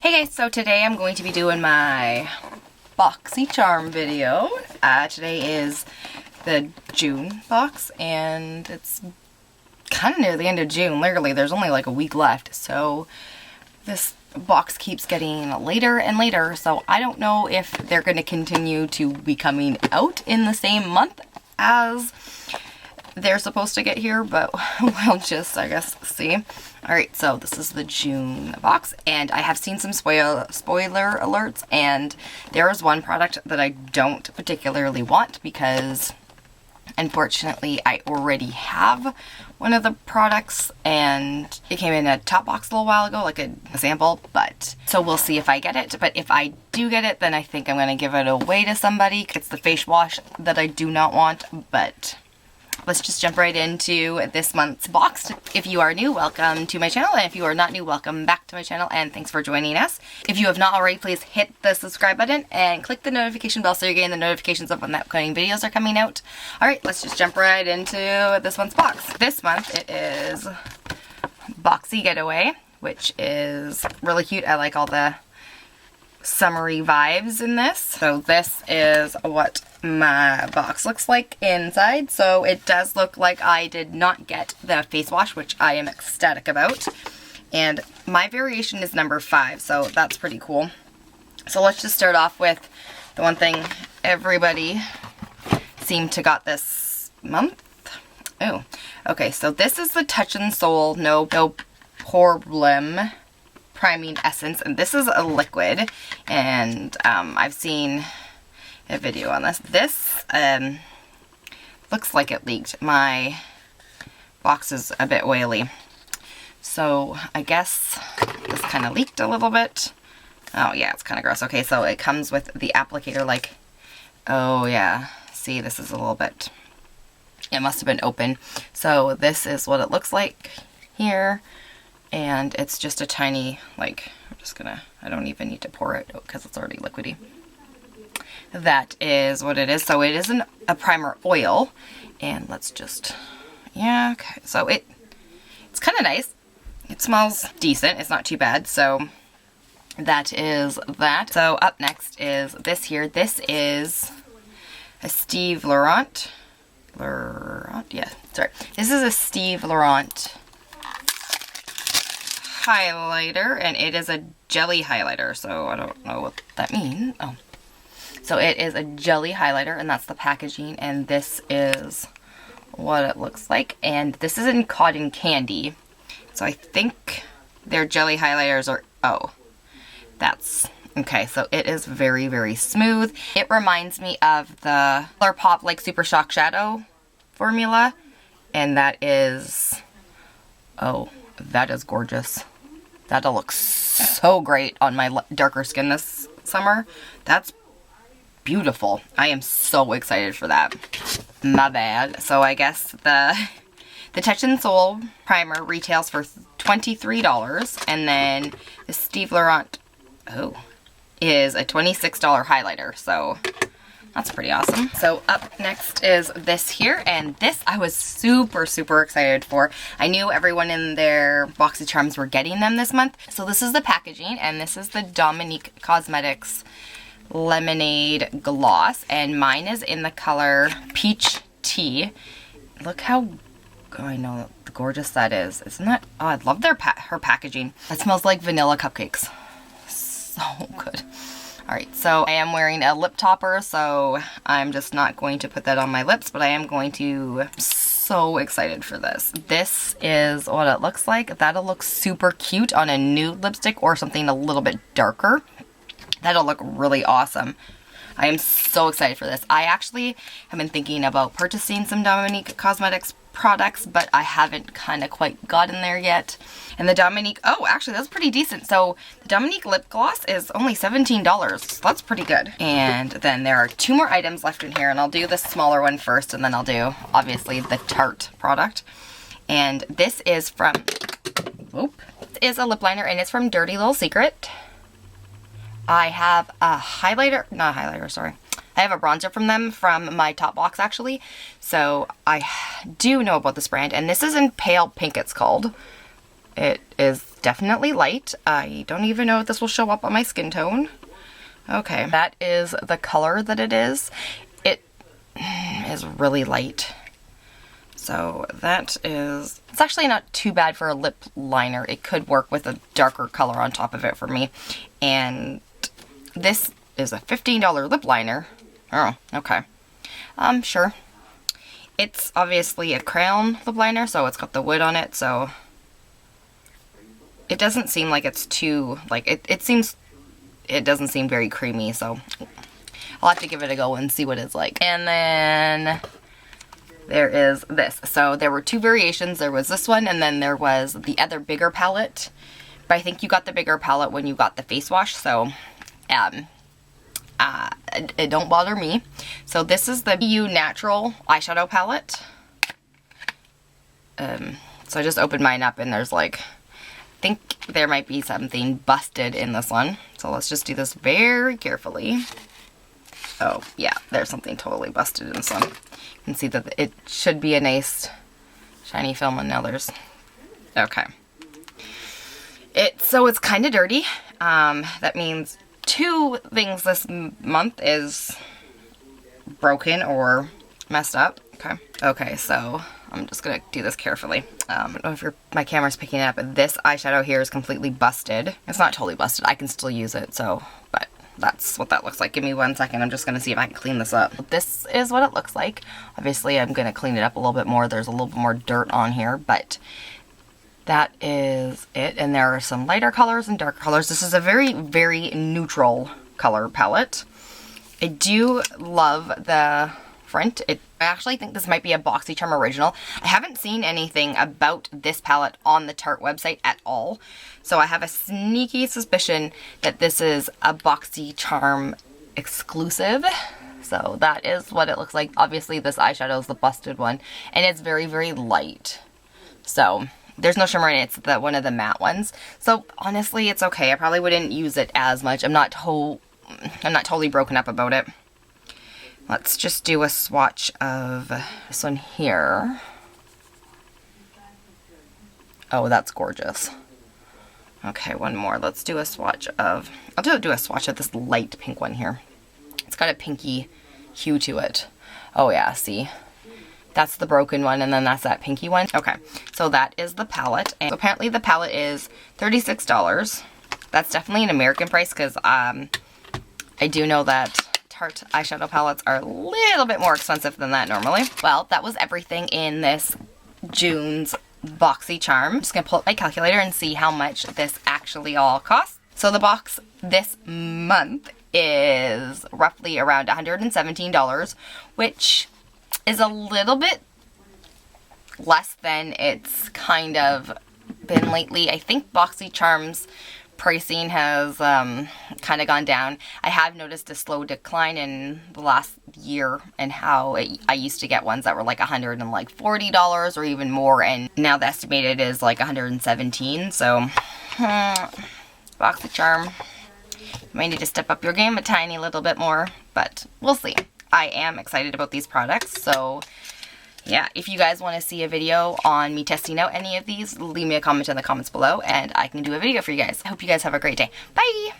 Hey guys, so today I'm going to be doing my Boxy Charm video. Today is the June box and it's kind of near the end of June. Literally, there's only like a week left. So this box keeps getting later and later. So I don't know if they're going to continue to be coming out in the same month as they're supposed to get here, but we'll just, I guess, see. Alright, so this is the June box, and I have seen some spoiler alerts, and there is one product that I don't particularly want because, unfortunately, I already have one of the products, and it came in a top box a little while ago, like a sample, but, so we'll see if I get it, but if I do get it, then I think I'm going to give it away to somebody. It's the face wash that I do not want, but let's just jump right into this month's box. If you are new, welcome to my channel, and if you are not new, welcome back to my channel, and thanks for joining us. If you have not already, please hit the subscribe button and click the notification bell so you're getting the notifications of when the upcoming videos are coming out. Alright, let's just jump right into this month's box. This month it is Boxy Getaway, which is really cute. I like all the summery vibes in this. So this is what my box looks like inside. So it does look like I did not get the face wash, which I am ecstatic about. And my variation is number 5, so that's pretty cool. So let's just start off with the one thing everybody seemed to got this month. Oh, okay, so this is the Touch and Soul No Problem Priming Essence, and this is a liquid, and I've seen a video on this. This looks like it leaked. My box is a bit oily, so I guess this kind of leaked a little bit. Oh yeah, it's kind of gross. Okay, so it comes with the applicator, like, oh yeah, see, this is a little bit, it must have been open. So this is what it looks like here. And it's just a tiny, like, I'm just gonna, I don't even need to pour it because it's already liquidy. That is what it is. So it isn't a primer oil. And let's just, yeah, okay. So it's kind of nice. It smells decent. It's not too bad. So that is that. So up next is this here. This is a Steve Laurant. Yeah, sorry. This is a Steve Laurant highlighter, and it is a jelly highlighter, so I don't know what that means. Oh, so it is a jelly highlighter, and that's the packaging, and this is what it looks like, and this is in cotton candy, so I think their jelly highlighters are, oh, that's, okay, so it is very, very smooth. It reminds me of the ColourPop, like, Super Shock Shadow formula, and that is, oh, that is gorgeous. That'll look so great on my darker skin this summer. That's beautiful. I am so excited for that. My bad. So I guess the Touch and Soul primer retails for $23, and then the Steve Laurant, oh, is a $26 highlighter. So that's pretty awesome. So up next is this here, and this I was super, super excited for. I knew everyone in their Boxy Charms were getting them this month. So this is the packaging, and this is the Dominque Cosmetics Lemonade Gloss, and mine is in the color Peach Tea. Look how, oh, I know gorgeous that is. Isn't that, oh, I love her packaging. It smells like vanilla cupcakes. So good. Alright, so I am wearing a lip topper, so I'm just not going to put that on my lips, but I am going to, I'm so excited for this. This is what it looks like. That'll look super cute on a nude lipstick or something a little bit darker. That'll look really awesome. I am so excited for this. I actually have been thinking about purchasing some Dominque Cosmetics products, but I haven't kind of quite gotten there yet. And the Dominque, oh, actually that's pretty decent. So the Dominque lip gloss is only $17, so that's pretty good. And then there are 2 more items left in here, and I'll do the smaller one first, and then I'll do, obviously, the Tarte product. And this is from, whoop, this is a lip liner, and it's from Dirty Little Secret. I have a highlighter, not a highlighter, sorry. I have a bronzer from them from my top box, actually. So I do know about this brand, and this is in pale pink, it's called. It is definitely light. I don't even know if this will show up on my skin tone. Okay, that is the color that it is. It is really light. So that is, it's actually not too bad for a lip liner. It could work with a darker color on top of it for me. And this is a $15 lip liner. Oh, okay. Sure. It's obviously a crayon lip liner, so it's got the wood on it, so it doesn't seem like it's too, like, it doesn't seem very creamy, so I'll have to give it a go and see what it's like. And then there is this. So there were two variations. There was this one, and then there was the other bigger palette. But I think you got the bigger palette when you got the face wash, so it don't bother me. So this is the EU Natural eyeshadow palette. So I just opened mine up, and there's like, I think there might be something busted in this one. So let's just do this very carefully. Oh, yeah, there's something totally busted in this one. You can see that it should be a nice shiny film, and now there's, okay. So it's kind of dirty. That means two things this month is broken or messed up. Okay, so I'm just gonna do this carefully. I don't know if my camera's picking it up, but this eyeshadow here is completely busted. It's not totally busted. I can still use it, so, but that's what that looks like. Give me 1 second. I'm just gonna see if I can clean this up. This is what it looks like. Obviously, I'm gonna clean it up a little bit more. There's a little bit more dirt on here, but that is it. And there are some lighter colors and darker colors. This is a very, very neutral color palette. I do love the front. I actually think this might be a Boxy Charm original. I haven't seen anything about this palette on the Tarte website at all, so I have a sneaky suspicion that this is a Boxy Charm exclusive. So that is what it looks like. Obviously this eyeshadow is the busted one, and it's very, very light. So there's no shimmer in it. It's one of the matte ones. So honestly, it's okay. I probably wouldn't use it as much. I'm not totally broken up about it. Let's just do a swatch of this one here. Oh, that's gorgeous. Okay, one more. Let's do a swatch of, I'll do a swatch of this light pink one here. It's got a pinky hue to it. Oh yeah, see? That's the broken one, and then that's that pinky one. Okay, so that is the palette. And apparently the palette is $36. That's definitely an American price, because I do know that Tarte eyeshadow palettes are a little bit more expensive than that normally. Well, that was everything in this June's Boxy Charm. I'm just gonna pull up my calculator and see how much this actually all costs. So the box this month is roughly around $117, which is a little bit less than it's kind of been lately. I think Boxy Charm's pricing has kind of gone down. I have noticed a slow decline in the last year, and how I used to get ones that were like $140 or even more, and now the estimated is like $117. So Boxy Charm, you might need to step up your game a tiny little bit more, but we'll see. I am excited about these products, so yeah, if you guys want to see a video on me testing out any of these, leave me a comment in the comments below, and I can do a video for you guys. I hope you guys have a great day. Bye!